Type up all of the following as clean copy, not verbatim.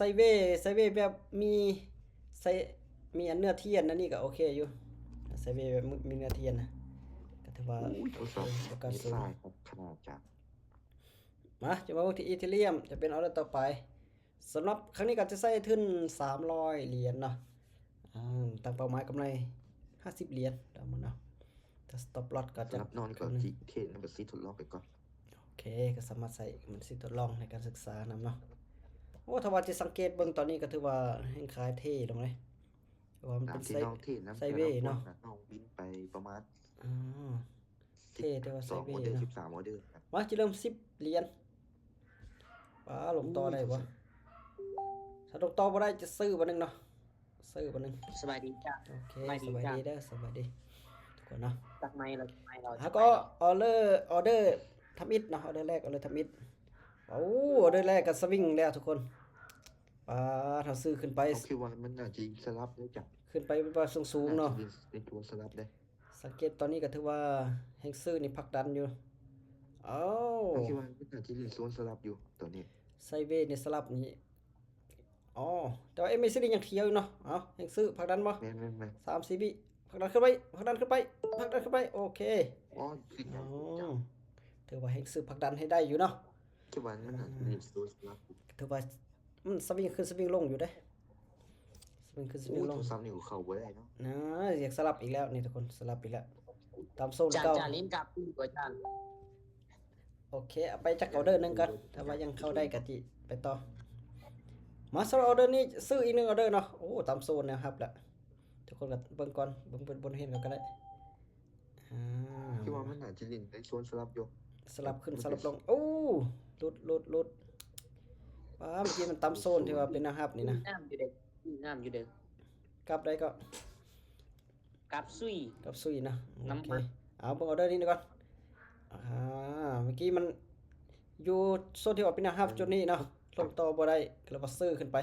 ไซเว่แบบมีไซมีอันเนื้อเทียนนะนี่ก็โอเคอยู่ไซเว่แบบมีเนื้อเทียนนะก็ถือว่าอุ้ยโทโอเครศัพท์โอกาสมีสูงสายครับขนาดจากมาจะมาที่อีเทเรียมจะเป็นออเดอร์ต่อไปสำหรับครั้งนี้ก็จะใส่ทุน300 เหรียญเนาะตั้งเป้าหมายกำไร50 เหรียญตามมันเนาะถ้าสต็อปลอสก็จะสำหรับน้องนี่ก็ครึ่งหนึงจิเทศนับซีทดลองไปก่อนโอเคก็สามารถใส่มันสิทดลองในการศึกษานำเนาะโอ้ถ้าว่าจะสังเกตเบิ่งตอนนี้ก็ถือว่าแห่งคล้ายเท่ลงเลยเพราะว่ามันตามเป็นที่น้องเทศน้ำไซแต่เว่ละคนเนาะนะน้องบินไปประมาณอ๋อสิบเท่แต่ว่าไซสองอเว่อเดอร์เนาะ13ออเดอร์ครับมาจะเริ่ม10 เหรียญป้าลงต่ออุ้ยได้บ่โทรศัพท์ถ้าลงต่อบ่ได้จะซื้อบ่นึงเนาะซื้อบ่นึงสบายดีจ้ะโอเคสบายสดีจ้ะบายดีเด้อสบายดีทุกคนเนาะตักไม้เราตักไม้เราแล้วก็ออเดอร์ทำอิฐเนาะออเดอร์แรกออเดอร์ทำอิฐโอ้ออเดอร์แรกก็สวิงแล้วทุกคนป้าถ้าซื้อขึ้นไปเขาคิดว่ามันน่าจะสลับได้จ้ะขึ้นไปเป็นว่าสูงๆน่าจะเนาะเป็นตัวสลับได้สังเกตตอนนี้ก็ถือว่าแฮงซื้อนี่ผลักดันอยู่เอ้าเขาคิดว่ามันน่าจะเล่นโซนสลับอยู่ตัวนี้ไซเวย์นี่สลับนี่อ๋อแต่ว่า MACD ยังเขียวอยู่เนาะเอาแฮงซื้อผลักดันบ่แม่น3 4 วิผลักดันขึ้นไปผลักดันขึ้นไปผลักดันขึ้นไปโอเคอ๋อคือออ๋อย่างจ้ะถือว่าแฮงซื้อผลักดันให้ได้อยู่เนาะคิดว่ามันน่าจะเล่นโซนสลับอยู่ถือว่าสวิงขึ้นสวิงลงอยู่เด้สวิงขึ้นสวิอุ้งลงยโทรศัพท์นี่เข้าบ่ได้เนาะนะอยากสลับอีกแล้วนี่ทุกคนสลับอีกแล้วตามโซนจานเก่าจานลิ้นกับพี่กว่าจาน โอเคเอาไปจักออเดอร์หนึงก่อนถ้าว่ายังเข้าได้กะจิไปต่อมาสำหรับออเดอร์นี้ซื้ออีก1 ออเดอร์เนาะโอ้ตามโซนนะครับแหละทุกคนก็เบิ่งก่อนเบิ่งบนเห็นก็ได้อ่าคิดว่ามันน่าจะเล่นในโซนสลับอยู่สลับขึ้นสลับลงโอ้หลุดว้าเมื่อกี้มันตามโซนที่ว่าเป็นนะครับนี่นะน้ำอยู่เด็กน้ำอยู่เด็กกลับได้ก็กับซุยกับซุยนะโอเคน้ำมัน เอาเบิ่งออเดอร์นี้ก่อนอ่าเมื่อกี้มันอยู่โซนที่ว่าเป็นนะครับจุดนี้เนาะลงต่อบ่ได้ก็เลยว่าซื้อขึ้นไป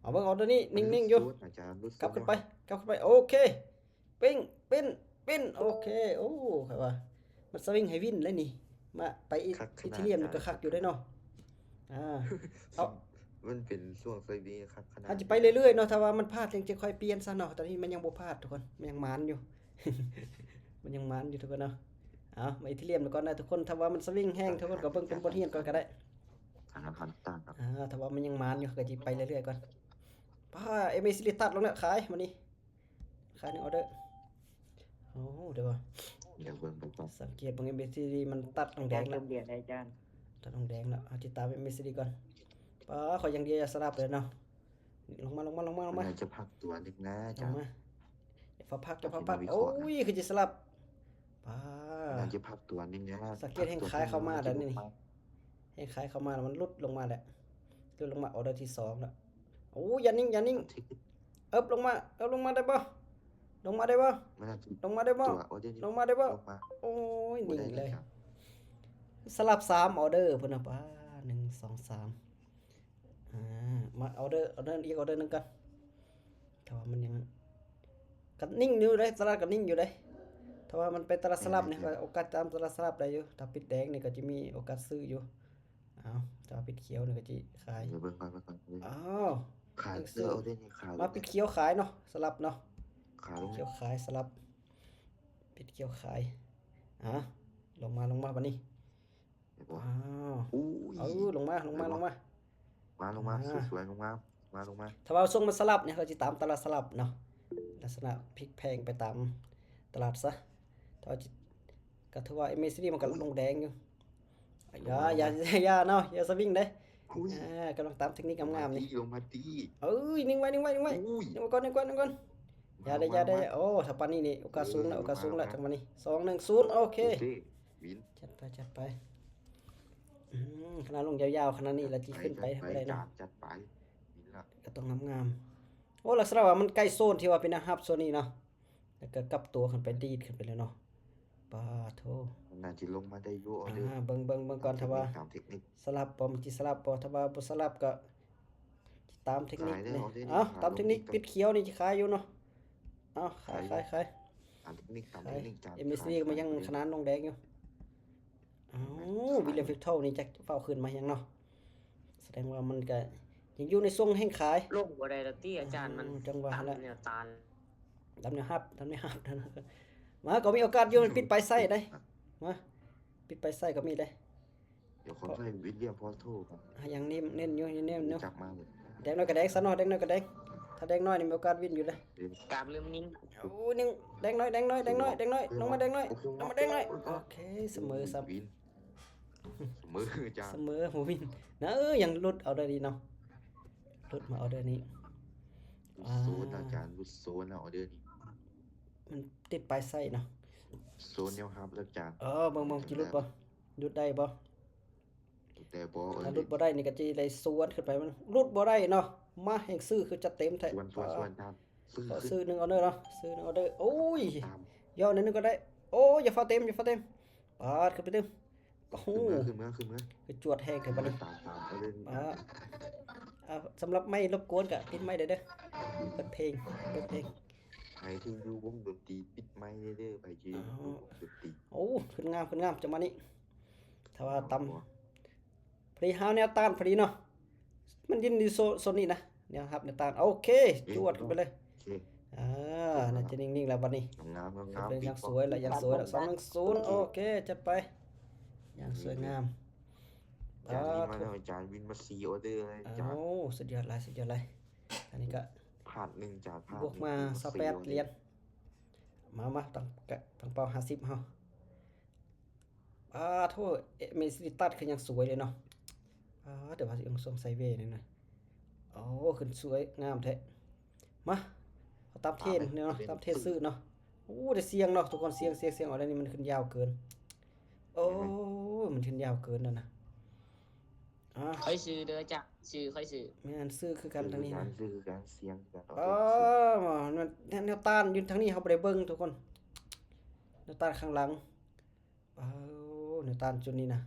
เอาเบิ่งออเดอร์นี้นิ่งๆอยู่อาจารย์รู้สึกลับขึ้นไปกลับขึ้นไปโอเคปิ้งปิ้นโอเคโอ้ครับว่ามันสวิงให้วินเลยนี่มาไปอีอิตาเลียนมันก็คักอยู่ได้เนาะอ่าเอา มันเป็นช่วงไซบีครับขนาดอาจจะไปเรื่อยๆเนาะถ้าว่ามันพลาดยังจะค่อยเปลี่ยนซะเนาะตอนนี้มันยังบ่พลาดทุกคนมันยังมันอยู่ มันยังมันอยู่ทุกคนเนาะเอามาอิตาเลียนก่อนนะทุกคนถ้าว่ามันสวิงแห้งทุกคนก็เบิ่งเป็นบทเรียนก่อนก็ได้สถานการณ์ต่างครับถ้าว่ามันยังมันอยู่ก็สิไปเรื่อยๆก่อนป้าเอเมซิลิตัดลงแล้วขายมานี่ขาย1 ออเดอร์โอ้เดี๋ยวว่า เดี๋ยวเบิ่งไปก่อนสังเกตบาง MACD มันตัดตรงแด จาน งแล้ว เริ่มเรียนได้จาน ตัดตรงแดงแล้วเอาติดตาม MACD ก่อนป้าขออย่างเดียวอย่าสลับเลยเนาะลงมามันน่าจะพักตัวนึงนะอาจารย์เดี๋ยวพักโอ้ยคือจะสลับป้าน่าจะพักตัวนึงนะสังเกตแห่งคล้ายเข้ามาแล้วนี่แห่งคล้ายเข้ามาแล้วมันลุดลงมาแหละลุดลงมาออเดอร์ที่2แล้วโอ้ยอย่านิ่งเอิบลงมาได้บ่ลงมาได้บ่มันน่าจะลงมาได้บ่ตัวออเดอร์ลงมาได้บ่ลงมา โอ้ย บ่ นิ่ง ได้ เลย ครับ สลับ3 ออเดอร์พุ่นน่ะป้า1 2 3มาออเดอร์อีกออเดอร์หนึงกันแต่ว่ามันยังก็นิ่งอยู่เด้สลับก็นิ่งอยู่เด้ถ้าว่ามันเป็นตลาดสลับเนี่ยก็โอกาสตามตลาดสลับได้อยู่ถ้าปิดแดงนี่ก็จะมีโอกาสซื้ออยู่อ้าวถ้าปิดเขียวนี่ก็จะขาย เดี๋ยวเบิ่งก่อนอ้าว ขายเสื้อออเดอร์นี่ขาย มาปิดเขียวขายเนาะสลับเนาะ ขายลง เขียวขายสลับปิดเขียวขายลงมาบัดนี้ เดี๋ยวบ่ อ้าว อู้ย ลงมามาลงมาสวยๆลงมา ถ้าว่าส่งมันสลับเนี่ยเขาจะตามตลาดสลับเนาะลักษณะพลิกแพงไปตามตลาดซะถ้าว่าก็ถือว่า MACD มันก็ลงแดงอยู่อย่าเนาะอย่าสวิงเด้ อุ้ย กำลังตามเทคนิคงามๆนี่ ลงมาดี เอ้ยนิ่งไว้ อุ้ย นิ่งก่อนอย่าได้โอ้ถ้าปานนี้นี่โอกาสสูงแล้วจังหวะนี้2 1 0โอเค วิน จัดไปขนาดลงยาวๆขนาดนี้แล้วจีขึ้นไปเท่าไหร่เนาะ จัดไปวินละ ก็ต้องงามๆโอ้ลักษณะว่ามันใกล้โซนที่ว่าเป็นอาหับโซนนี้เนาะแล้วก็กลับตัวขึ้นไปดีดขึ้นไปเลยเนาะปาโธ มันน่าจะลงมาได้อยู่ออเดอร์ เบิ่งก่อนถ้าว่า ตามเทคนิค สลับบ่มันสิสลับบ่ถ้าว่าบ่สลับก็ตามเทคนิค ขายได้ นี่ เอาได้ ตามเทคนิค ขายลง ปิดเขียวนี่สิขายอยู่เนาะขาย ตามเทคนิคจาน MSD ก็มันยังขนาดลงแดงอยู่วิลเลียมฟิกเทลนี่จักเฝ้าขึ้นมายังเนาะแสดงว่ามันก็ ยังอยู่ในช่วงแห่งขาย ลงบ่ได้แล้วติอาจารย์มัน จังหวะ ตาม นั้น แนวตาล ทำแนวฮับมาก็มีโอกาสอยู่มันปิดไปไส้ได้มาปิดไปไส้ก็มีได้ เดี๋ยวคนใช้วิลเลียมพอลโทครับ อย่างนี้เน้นอยู่เน้นเนาะ จับมาเลย แดงน้อยก็แดงซะเนาะแดงน้อยก็แดงถ้าแดงน้อยนี่มีโอกาสวินอยู่เลย กราบลืมนิ้ง โอ้ยนี่แดงน้อยลงมาแดงน้อยลงมาแดงน้อยโอเคเสมอซ้ำ วินเสมออาจาร เส ย์ มอหมูวินนะยังลุดเอาได้ดีเนาะลุดมาเอาได้นี้ โซนอาจารย์รุดโซนแล้วออเดอร์นี่ มันติดปลายไส้เนาะ โซนแนวครับแล้วอาจารย์ บางจิลุดบ่ลุดได้บ่ แต่บอ ถ้าลุดบ่ได้นี่ก็จะได้สวนขึ้นไปมันลุดบ่ได้เนาะมาแห่งซื้อคือจะเต็มแท้ ส่วนตามซื้อ ขอ ขึ้น ซื้อ1ออเดอร์เนาะซื้อ1ออเดอร์โอ้ย ตาม ย่อนึงก็ได้โอ้ยอย่าฟ้าเต็มปาดขึ้นไปเต็มโอ้โห ขึ้นเมื่อ คือจวดแห้งขึ้นไปนี่ ตามออเดอร์นี่ สำหรับไม่รบกวนก็ปิดไม้ได้เด้อเปิดเพลง ใครที่ดูวงดนตรีปิดไม้เด้อไปยืนวงดนตรี โอ้ขึ้นงามจังมานี้ถ้าว่าตำพอดีหาแนวต้านพอดีเนาะมันยินดีโซนนี้นะเนี่ยครับแนวต้านโอเคจวดขึ้นไปเลย โอเค น่าจะนิ่งๆแล้วบัดนี้ งาม เป็นอย่างสวยละอย่างสวยละ210โอเคจัดไปอย่างสวยงาม อาจารย์มาแล้วอาจารย์วินมา4ออเดอร์เลยอาจารย์ สุดยอดเลยอันนี้ก็ พลาด1จานพลาด บวกมา28เหรียญมาตั้งเป้า50เฮาโทษเมสซิตัดคือยังสวยเลยเนาะเดี๋ยวว่าสิยังทรงไซเวย์นี่นะโอ้ขึ้นสวยงามแท้มาเอาตามเทรนเนี่ยเนาะตามเทรนซื้อเนาะโอ้ได้เสียงเนาะทุกคนเสียงเอาได้นี่มันขึ้นยาวเกินโอ้มันขึ้นยาวเกินนั่นน่ะค่อยซื้อเด้อจ้ะซื้อค่อยซื้อ แม่นซื้อคือกันทางนี้นะ ซื้อการเสียงกัน มันแนวต้านอยู่ทางนี้เขาบ่ได้เบิ่งทุกคนแนวต้านข้างหลังแนวต้านจุดนี้นะ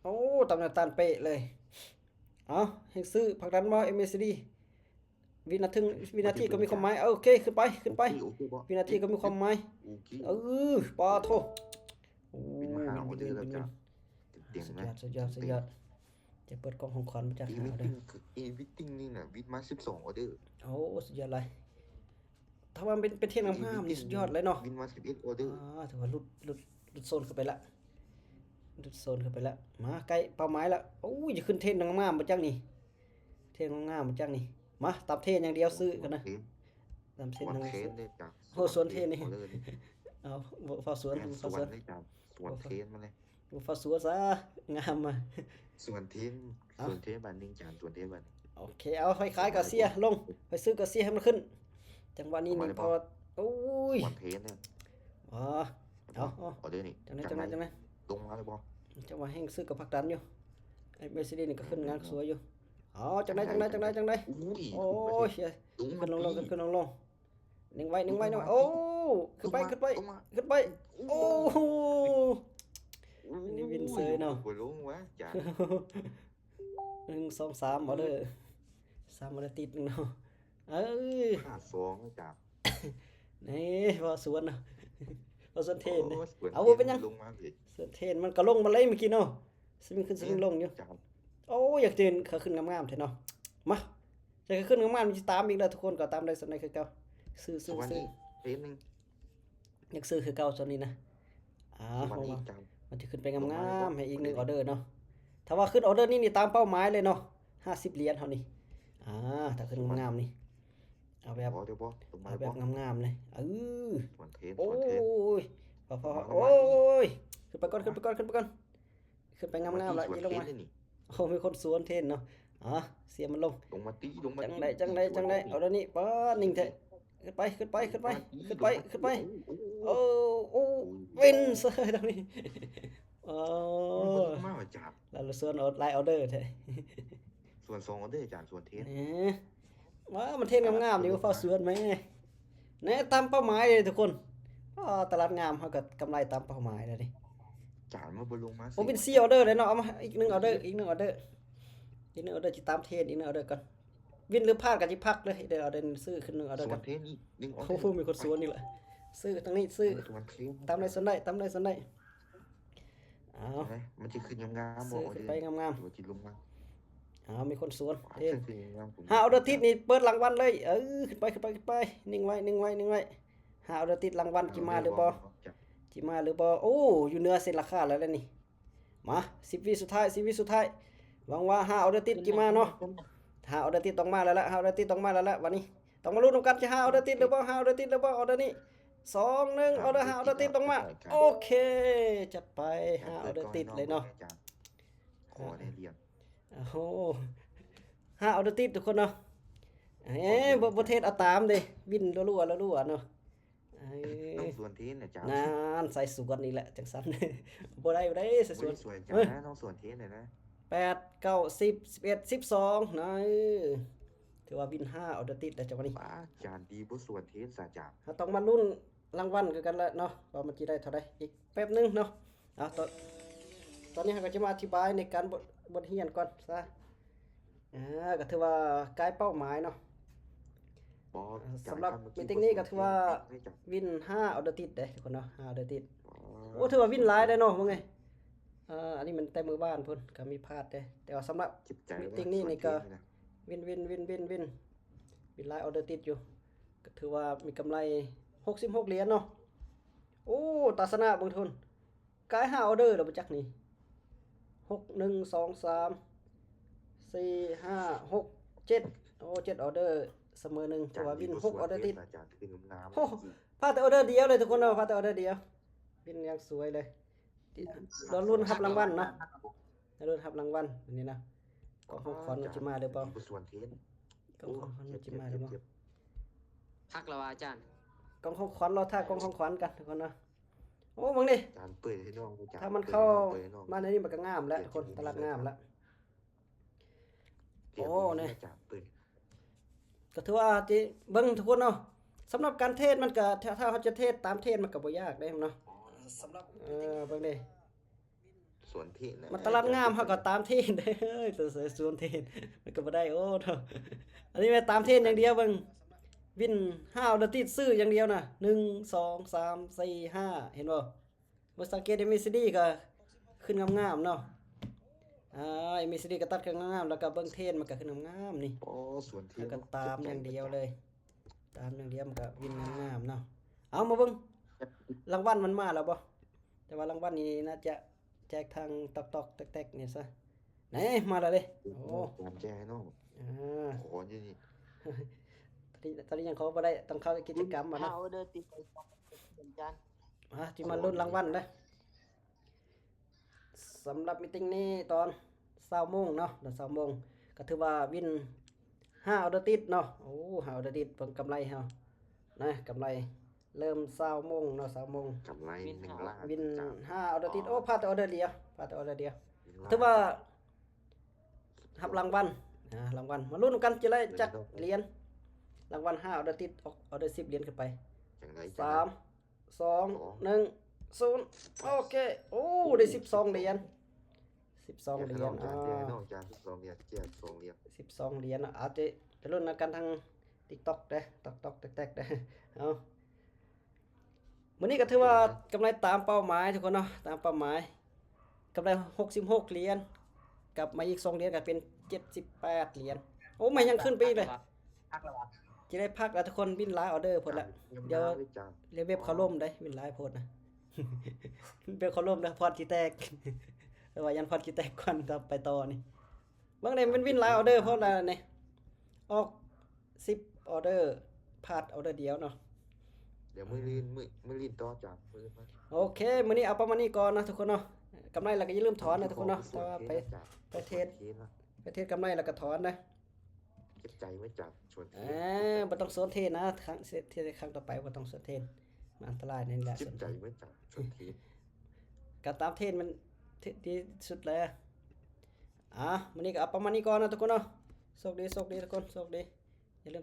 โอ้ตามแนวต้านเป๊ะเลยให้ซื้อผลักดันบ่ MACD วินาทีก็มีความหมายโอเคขึ้นไปวินาทีก็มีความหมายปอโทโอ้ วินมา5ออเดอร์แล้วจ้ะเต็มนะ สุดยอดจะเปิดกล่องของขวัญมาจาก อี หา วิต เด้ ติ้ อง อีวิตติ้งนี่น่ะวินมา12ออเดอร์ โอ้สุดยอดเลยถ้าว่าเป็นเทียนงามๆนี่สุดยอดเลยเนาะ วินมา11ออเดอร์ ถือว่าลุดโซนขึ้นไปละมาใกล้เป้าหมายละโอ้ยจะขึ้นเทรนงามๆมาจังนี่เทรนงามๆมาจังนี่มาตามเทรนอย่างเดียวซื้อกันนะตามเทรน วัน ทาง เท นี้ นเลยจ้ะ โอ้สวนเทนนี่ เอาฟ้าสวน สวนเลยจ้ะสวนเทนมาเลย ฟ้าสวนซะงามมา สวนเทนบ้านนึงจานสวนเทนบ้าน โอเคเอาคล้ายๆกับเสียลงไปซื้อกับเสียให้มันขึ้นจังหวะนี้นี่พอโอ้ย สวนเทนเนี่ย เอา ออเดอร์นี่ จังไหน ลงมาเลยบ่ จังหวะแห้งซื้อกับผักดันอยู่ไอ้เมสซิดีนี่ก็ขึ้นงานสวยอยู่จังไหนโอ้ยขึ้นลงนิ่งไว้โอ้ขึ้นไปโอ้นี่วินเซยเนาะ บ่ลงวะจาน 1 2 3เอาเด้อ3เอาเด้อติดนึงเนาะ52จ้ะ นี่ว่าสวนเนาะว่าสวนเทนนี่ ลงมาสิ สวนเทนมันก็ลงมาเลยเมื่อกี้เนาะสวิงขึ้นสวิงลงอยู่ จาน โอ้อยากเตือนเขาขึ้นงามๆแท้เนาะมาจะขึ้นงามๆมันจะตามอีกแล้วทุกคนก็ตามได้ส่วนไหนคือเก่าซื้อ วันนี้เทนนึง อยากซื้อคือเก่าส่วนนี้นะวันนี้ ลงมา จาน มันจะขึ้นไปงามๆให้อีก1ออเดอร์เนาะถ้าว่าขึ้นออเดอร์นี่ตามเป้าหมายเลยเนาะ50เหรียญเท่านี้ถ้าขึ้นงามๆนี่เอาแบบ เดี๋ยวบ่ลงมา เอาแบ บ่ บงามๆเลยสวนเทน โอ้ สวนเทน ยพอโอ้ยขึ้นไปก่อนขึ้นไปงามๆแล้วอย่าลงมาโอ้มีคนสวนเทนเนาะเสียมันลง ลงมาตีลงมา จังไดเอาแล้วนี่ป้านิ่งแท้ขึ้นไปโอ้วินเซอร์ตรงนี้มาจับ แล้วส่วนไลน์ออเดอร์แท้ ส่วน2ออเดอร์จานส่วนเทน ว้ามันเทนงามๆนี่ว่าฟ้าสวนไหมเนี่ยตามเป้าหมายเลยทุกคนตลาดงามเขาก็กำไรตามเป้าหมายเลยดิ จานมาบ่ลงมา ผมเป็น4ออเดอร์เลยเนาะเอามาอีก1ออเดอร์จะตามเทนอีก1ออเดอร์ก่อนวินหรือพลาดกันสิพักเลยเดี๋ยวเอาเดินซื้อขึ้น1ออเดอร์ ส่ ก่ ว อน นเทนอีก1ออเดอ โอ้ ร์ โหมีคนสวนนี่แหละซื้อทางนี้ซื้อ ส่วนเทน ตามได้ส่วนได้เอา มันจะขึ้นงามๆบ่ ซื้อ ออ ขึ้ เด น อ ไป ร์ งาม ตัวจิลงมา มีคนสวน อ๋อ เทน คือยังผม 5ออเดอร์ติดนี่เปิดรางวัลเลยขึ้นไปนิ่งไว้5ออเดอร์ติดรางวัลจิมาหรือบ่จิมาหรือบ่โอ้อยู่เหนือเส้นราคาแล้วล่ะนี่มา10วิสุดท้ายหวังว่า5ออเดอร์ติดจิมาเนาะ5ออเดอร์ติดต้องมาแล้วล่ะ5ออเดอร์ติดต้องมาแล้วล่ะวันนี้ต้องมาลุ้นกันจะ5ออเดอร์ติดหรือบ่5ออเดอร์ติดหรือบ่ออเดอร์นี้2 1ออเดอร์5ออเดอร์ติดต้องมาโอเคจัดไป5ออเดอร์ติดเลยเนาะ ขอได้เรียน โอ้โห5ออเดอร์ติดทุกคนเนาะบ่เทศเอาตามเด้วินรัวๆเนาะ ต้องส่วนเทนนะจ๊ะ นานใส่สวนนี่แหละจังซั่น บ่ได้ใส่สวน สวยจ้านะต้องส่วนเทนเลยนะ 8 9 10 11 12นะถือว่าวิน5ออเดอร์ติดแล้วจังหวะนี้ ป้าจานดีบ่ส่วนเทนซะจ้า เราต้องมาลุ้นรางวัลกันแล้วเนาะว่ามันจะได้เท่าใดอีกแป๊บนึงเนาะตอนนี้เราก็จะมาอธิบายในการบทเรียนก่อนซะก็ถือว่าใกล้เป้าหมายเนาะ บ่ สำหรับมีตติ้งนี้ก็ถือว่าวิน5ออเดอร์ติดเด้ทุกคนเนาะ5ออเดอร์ติดโอ้ถือว่าวินหลายได้เนาะว่าไงอันนี้มันแต่มือบ้านพุ่นก็มีพลาดเด้แต่ว่าสำหรับ จิบใจ มีตติ้งนี้นี่ก็วินหลายออเดอร์ติดอยู่ก็ถือว่ามีกำไร66เหรียญเนาะโอ้ตาสนะเบิ่งทุนกาย5ออเดอร์แล้วบ่จักนี่6 1 2 3 4 5 6 7โอ้7ออเดอร์เสมอ1ถือว่าวิน6ออเดอร์ติด จานคือน้ำ โอ้พลาดแต่ออเดอร์เดียวเลยทุกคนเนาะพลาดแต่ออเดอร์เดียววินยังสวยเลยเราลุ้นรับรางวัลเนาะเราลุ้นรับรางวัลอันนี้นะกล่องของขวัญมันจะมาหรือเปล่า ส่วนเทน กล่องของขวัญมันจะมาหรือเปล่า พักแล้วอาจารย์ กล่องของขวัญเราท่ากล่องของขวัญกันทุกคนเนาะโอ้มึงนี่ จานเปิดให้น้องจาน ถ้ามันเข้ามาในนี้มันก็งามแล้วทุกคนตลาดงามแล้ว โอ้เนี่ย จานเปิด ก็ถือว่าที่เบิ่งทุกคนเนาะสำหรับการเทศมันก็ถ้าเขาจะเทศตามเทศมันก็บ่ยากเด้เนาะสำหรับเบิ่งดิ ส่วนเทนนะ มันตลาดงามเขาก็ตามเทศเด้เฮ้ยตัวสวนเทศมันก็บ่ได้โอ้เนาะอันนี้แม่ตามเทศอย่างเดียวเบิ่งวิน5ออเดอร์ติดซื้ออย่างเดียวน่ะ1 2 3 4 5เห็นบ่บ่สังเกต MACD ก็ขึ้นงามๆเนาะMACD ก็ตัดขึ้นงามๆแล้วก็เบิ่งเทศมันก็ขึ้นงามๆนี่ โอ้ส่วนเท แล้ว น ก็ตามอย่างเดียวเลย ตามอย่างเดียวมันก็วินงามๆเนาะเอามาเบิ่งรางวัลมันมาแล้วบ่แต่ว่ารางวัลนี้น่าจะแจกทางตอกๆแตกๆนี่ซะไหนมาแล้วเด้โอ้ จานแจ้ให้น้อง อ่า ขออยู่นี่ ตอนนี้ยังเขาบ่ได้ต้องเข้ากิจกรรมบ่ ห้า นะ ออเดอร์ติดไปสองอาจารย์ จิมาลุ้นรางวัลเด้อสำหรับมีตติ้งนี้ตอน20:00 นเนาะตอน20:00 นก็ถือว่าวิน5ออเดอร์ติดเนาะโอ้5ออเดอร์ติดเพิ่นกำไรเฮานะกำไรเริ่ม20:00 นเนาะ20:00 น กำไร1 ล้าน วิน5ออเดอร์ติดโอ้พลาดแต่ออเดอร์เดียว1 ล้าน ถือว่ารับรางวัลรางวัลมาลุ้นกันจะได้จักเหรียญรางวัล5ออเดอร์ติดออเดอร์10เหรียญขึ้นไป จังไร 3 2 1 0โอเคโอ้ได้12เหรียญ12เหรียญ จานแจ้น้องจาน12เหรียญแจ้2เหรียญ 12เหรียญอาจจะลุ้นกันทาง TikTok เด้ตอกแตกๆเด้เอามื้อนี้ก็ถือว่ากำไรตามเป้าหมายทุกคนเนาะตามเป้าหมายกำไร66เหรียญกลับมาอีก2เหรียญก็เป็น78เหรียญโอ้ไม่ยังขึ้นไปอีกเลย พักแล้ว จะได้พักแล้วทุกคนวินหลายออเดอร์พุ่นละเดี๋ยว จาน เรียกเว็บเขาล่มได้วินหลายโพดนะ เว็บเขาล่มนะพอดสิแตก แต่ว่ายันพอดสิแตกก่อนต่อไปต่อนี่บางได้มันวินหลายออเดอร์เพราะอะไรนี่ออก10ออเดอร์พลาดออเดอร์เดียวเนาะ เดี๋ยวมื้อลีนต่อจานมื้อมา โอเคมื้อนี้เอาประมาณนี้ก่อนนะทุกคนเนาะกำไรแล้วก็อย่าลืมถอนนะทุกคนเนาะแต่ว่าไปเทศกำไรแล้วก็ถอนนะ เก็บใจไว้จัดชวนเท บ่ต้องสนเทศนะครั้งเทศครั้งต่อไปบ่ต้องสนเทศมันอันตรายนี่แหละ เก็บใจไว้จัดชวนเท การตามเทศมันที่สุดแล้วมื้อนี้ก็เอาประมาณนี้ก่อนนะทุกคนเนาะโชคดีทุกคนโชคดี